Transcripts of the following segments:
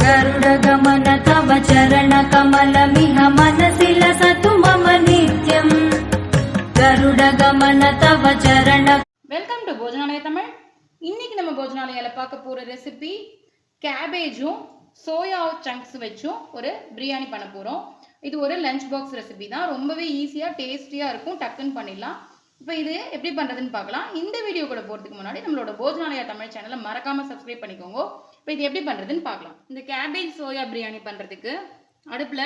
गरुडगमन तव चरणकमलमिह मनसि लसतु मम नित्यम् गरुडगमन तव चरण। Welcome to Bhojanalaya Tamil. இன்னைக்கு நம்ம போஜனாலயால பார்க்க போற ரெசிபி கேபேஜும் சோயா சங்க்ஸ் வச்சும் ஒரு பிரியாணி பண்ண போறோம். இது ஒரு லஞ்ச் பாக்ஸ் ரெசிபி தான். ரொம்பவே ஈஸியா டேஸ்டியா இருக்கும். டக்குன்னு பண்ணிடலாம். இப்போ இது எப்படி பண்றதுன்னு பார்க்கலாம். இந்த வீடியோ கூட போறதுக்கு முன்னாடி நம்மளோட போஜனாலயா தமிழ் சேனலை மறக்காம சப்ஸ்கிரைப் பண்ணிக்கோங்க. இப்போ இது எப்படி பண்றதுன்னு பார்க்கலாம். இந்த கேபேஜ் சோயா பிரியாணி பண்றதுக்கு அடுப்புல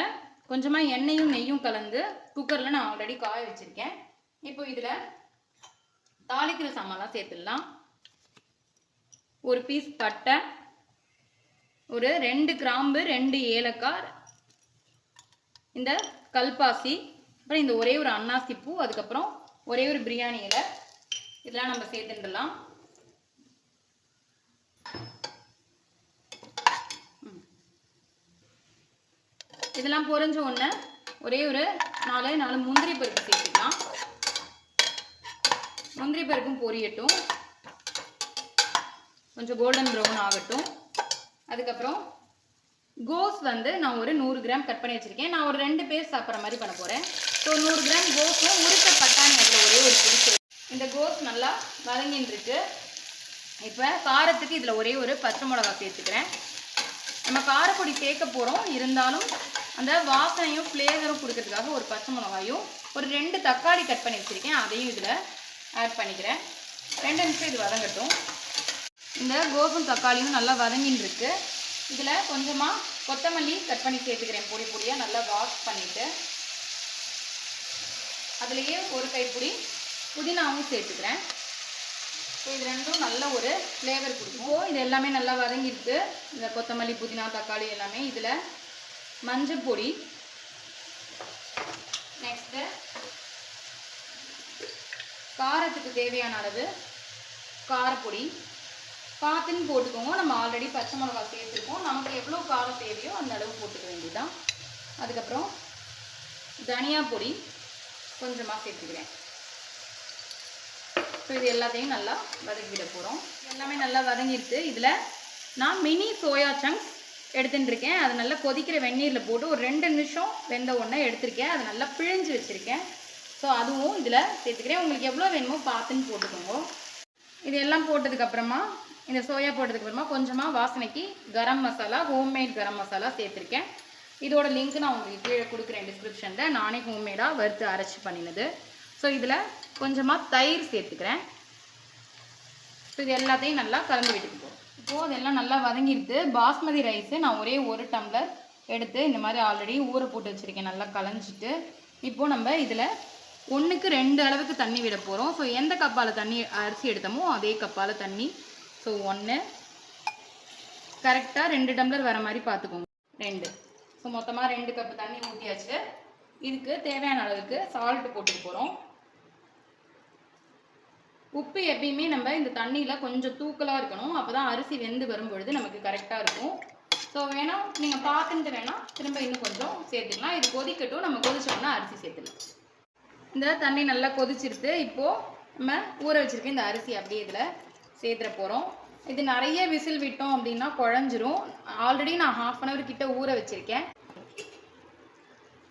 கொஞ்சமா எண்ணெயும் நெய்யும் கலந்து குக்கர்ல நான் ஆல்ரெடி காய வச்சிருக்கேன். இப்போ இதுல தாளிக்கிற சாமான்லாம் சேர்த்துடலாம். ஒரு பீஸ் பட்டை, ஒரு 2 கிராம்பு, 2 ஏலக்காய், இந்த கல்பாசி, அப்புறம் இந்த ஒரே ஒரு அன்னாசி பூ, அதுக்கப்புறம் ஒரே ஒரு பிரியாணி இலை, இதெல்லாம் நம்ம சேர்த்துடலாம். இதெல்லாம் பொரிஞ்ச உடனே ஒரே ஒரு 4 முந்திரி பருப்பு சேர்த்துக்கலாம். முந்திரி பருப்பும் பொரியட்டும், கொஞ்சம் கோல்டன் ப்ரௌன் ஆகட்டும். அதுக்கப்புறம் கோஸ் வந்து நான் ஒரு 100 கிராம் கட் பண்ணி வச்சிருக்கேன். நான் ஒரு 2 பேர் சாப்பிட்ற மாதிரி பண்ண போறேன். ஸோ 100 கிராம் கோஸும் உருட்ட பட்டாணி அதில் ஒரே ஒரு பிடிச்சி. இந்த கோஸ் நல்லா வதங்கின்னு இருக்கு. இப்போ காரத்துக்கு இதில் ஒரே ஒரு பச்சை மிளகாய் சேர்த்துக்கிறேன். நம்ம காரப்பொடி சேர்க்க போகிறோம், இருந்தாலும் அந்த வாசனையும் ஃப்ளேவரும் கொடுக்கறதுக்காக ஒரு பச்சை மிளகாயும் ஒரு 2 தக்காளி கட் பண்ணி வச்சுருக்கேன், அதையும் இதில் ஆட் பண்ணிக்கிறேன். 2 நிமிஷம் இது வதங்கட்டும். இந்த கோஸும் தக்காளியும் நல்லா வதங்கின்னு இருக்கு. இதில் கொஞ்சமாக கொத்தமல்லி கட் பண்ணி சேர்த்துக்கிறேன், பொடி பொடியாக நல்லா வாஷ் பண்ணிவிட்டு. அதுலேயே ஒரு கைப்பிடி புதினாவும் சேர்த்துக்கிறேன். ஸோ இது ரெண்டும் நல்ல ஒரு ஃப்ளேவர் கொடுக்கும். இது எல்லாமே நல்லா வதங்கிட்டு, இந்த கொத்தமல்லி, புதினா, தக்காளி எல்லாமே. இதில் மஞ்சள் பொடி, நெக்ஸ்ட்டு காரத்துக்கு தேவையான அளவு காரப்பொடி பார்த்துன்னு போட்டுக்கோங்க. நம்ம ஆல்ரெடி பச்சை மிளகாய் சேர்த்துருக்கோம், நமக்கு எவ்வளோ காரம் தேவையோ அந்த அளவு போட்டுக்க வேண்டியதுதான். அதுக்கப்புறம் தனியா பொடி கொஞ்சமாக சேர்த்துக்கிறேன். ஸோ இது எல்லாத்தையும் நல்லா வதக்கிட போகிறோம். எல்லாமே நல்லா வதங்கிடுச்சு. இதில் நான் மினி சோயா சங்க்ஸ் எடுத்துட்டு இருக்கேன். அது நல்லா கொதிக்கிற வெந்நீரில் போட்டு ஒரு 2 நிமிஷம் வெந்த உடனே எடுத்திருக்கேன். அது நல்லா பிழிஞ்சு வச்சுருக்கேன். ஸோ அதுவும் இதில் சேர்த்துக்கிறேன். உங்களுக்கு எவ்வளோ வேணுமோ பார்த்துன்னு போட்டுக்கோங்க. இது எல்லாம் போட்டதுக்கப்புறமா, இந்த சோயா போட்டதுக்கப்புறமா கொஞ்சமாக வாசனைக்கு கரம் மசாலா, ஹோம்மேட் கரம் மசாலா சேர்த்துருக்கேன். இதோட லிங்க் நான் உங்களுக்கு கீழே கொடுக்குறேன் டிஸ்கிரிப்ஷனில். நானே ஹோம்மேடாக வறுத்து அரைச்சி பண்ணினது. ஸோ இதில் கொஞ்சமாக தயிர் சேர்த்துக்கிறேன். ஸோ இது எல்லாத்தையும் நல்லா கலந்து விட்டுக்குவோம். இப்போது இதெல்லாம் நல்லா வதங்கிடுது. பாஸ்மதி ரைஸு நான் ஒரே 1 டம்ளர் எடுத்து இந்த மாதிரி ஆல்ரெடி ஊற போட்டு வச்சுருக்கேன், நல்லா கலைஞ்சிட்டு. இப்போது நம்ம இதில் 1க்கு 2 அளவுக்கு தண்ணி விட போகிறோம். ஸோ எந்த கப்பால் தண்ணி அரிசி எடுத்தோமோ அதே கப்பால் தண்ணி. ஸோ 1 கரெக்டாக 2 டம்ளர் வர மாதிரி பார்த்துக்கோங்க. 2. ஸோ மொத்தமாக 2 கப்பு தண்ணி ஊற்றியாச்சு. இதுக்கு தேவையான அளவுக்கு சால்ட்டு போட்டுக்க போகிறோம். உப்பு எப்பயுமே நம்ம இந்த தண்ணியில் கொஞ்சம் தூக்கலாக இருக்கணும், அப்போ தான் அரிசி வெந்து வரும்பொழுது நமக்கு கரெக்டாக இருக்கும். ஸோ வேணால் நீங்கள் பார்த்துட்டு வேணால் திரும்ப இன்னும் கொஞ்சம் சேர்த்துக்கலாம். இது கொதிக்கட்டும். நம்ம கொதிச்சோம்னா அரிசி சேர்த்துக்கலாம். இந்த தண்ணி நல்லா கொதிச்சிருது. இப்போது நம்ம ஊற வச்சுருக்க இந்த அரிசி அப்படியே இதில் சேர்த்துற போகிறோம். இது நிறைய விசில் விட்டோம் அப்படின்னா குழஞ்சிரும். ஆல்ரெடி நான் 1/2 hour கிட்ட ஊற வச்சுருக்கேன்.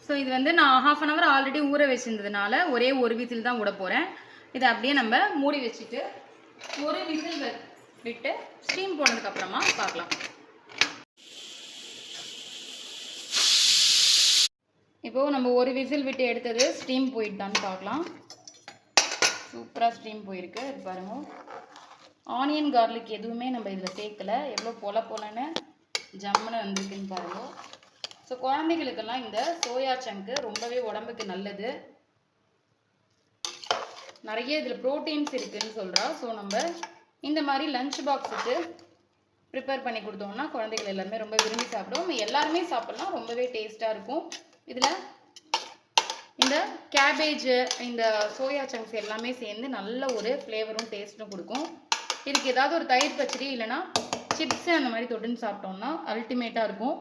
ஸோ இது வந்து நான் 1/2 hour ஆல்ரெடி ஊற வச்சுருந்ததுனால ஒரே ஒரு விசில் தான் விட போகிறேன். இதை அப்படியே நம்ம மூடி வச்சுட்டு ஒரு விசில் விட்டு ஸ்டீம் போனதுக்கப்புறமா பார்க்கலாம். இப்போது நம்ம ஒரு விசில் விட்டு எடுத்தது ஸ்டீம் போயிட்டான்னு பார்க்கலாம். சூப்பராக ஸ்டீம் போயிருக்கு. இது பாருங்க, ஆனியன் கார்லிக் எதுவுமே நம்ம இதில் சேர்க்கலை. எவ்வளோ பொலன்னு ஜம்முன்னு வந்திருக்குன்னு பாருங்கள். ஸோ குழந்தைகளுக்கெல்லாம் இந்த சோயா சங்கு ரொம்பவே உடம்புக்கு நல்லது. நிறைய இதில் ப்ரோட்டீன்ஸ் இருக்குதுன்னு சொல்கிறா. ஸோ நம்ம இந்த மாதிரி லஞ்ச் பாக்ஸுக்கு ப்ரிப்பேர் பண்ணி கொடுத்தோம்னா குழந்தைகள் எல்லாருமே ரொம்ப விரும்பி சாப்பிடுவோம். எல்லாருமே சாப்பிட்லாம், ரொம்பவே டேஸ்ட்டாக இருக்கும். இதில் இந்த கேபேஜு, இந்த சோயா சங்க்ஸ் எல்லாமே சேர்ந்து நல்ல ஒரு ஃப்ளேவரும் டேஸ்ட்டும் கொடுக்கும். இதுக்கு ஏதாவது ஒரு தயிர் பச்சடி இல்லைனா சிப்ஸு அந்த மாதிரி தொட்டுன்னு சாப்பிட்டோம்னா அல்டிமேட்டாக இருக்கும்.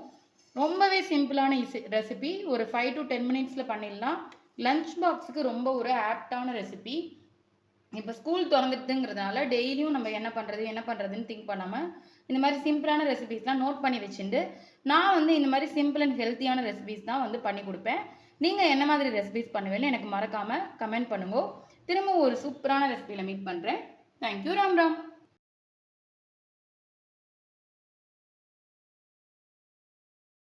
ரொம்பவே சிம்பிளான ரெசிபி. ஒரு 5 to 10 மினிட்ஸில் பண்ணிடலாம். லஞ்ச் பாக்ஸுக்கு ரொம்ப ஒரு ஆப்டான ரெசிபி. இப்போ ஸ்கூல் திறந்துட்டுங்கிறதுனால டெய்லியும் நம்ம என்ன பண்ணுறதுன்னு திங்க் பண்ணாமல் இந்த மாதிரி சிம்பிளான ரெசிபீஸ்லாம் நோட் பண்ணி வச்சுட்டு நான் வந்து இந்த மாதிரி சிம்பிள் அண்ட் ஹெல்த்தியான ரெசிபீஸ் தான் வந்து பண்ணி கொடுப்பேன். நீங்கள் என்ன மாதிரி ரெசிபீஸ் பண்ணுவீங்கன்னு எனக்கு மறக்காமல் கமெண்ட் பண்ணுங்க. திரும்ப ஒரு சூப்பரான ரெசிபியில் மீட் பண்ணுறேன். தேங்க்யூ. ராம் ராம்.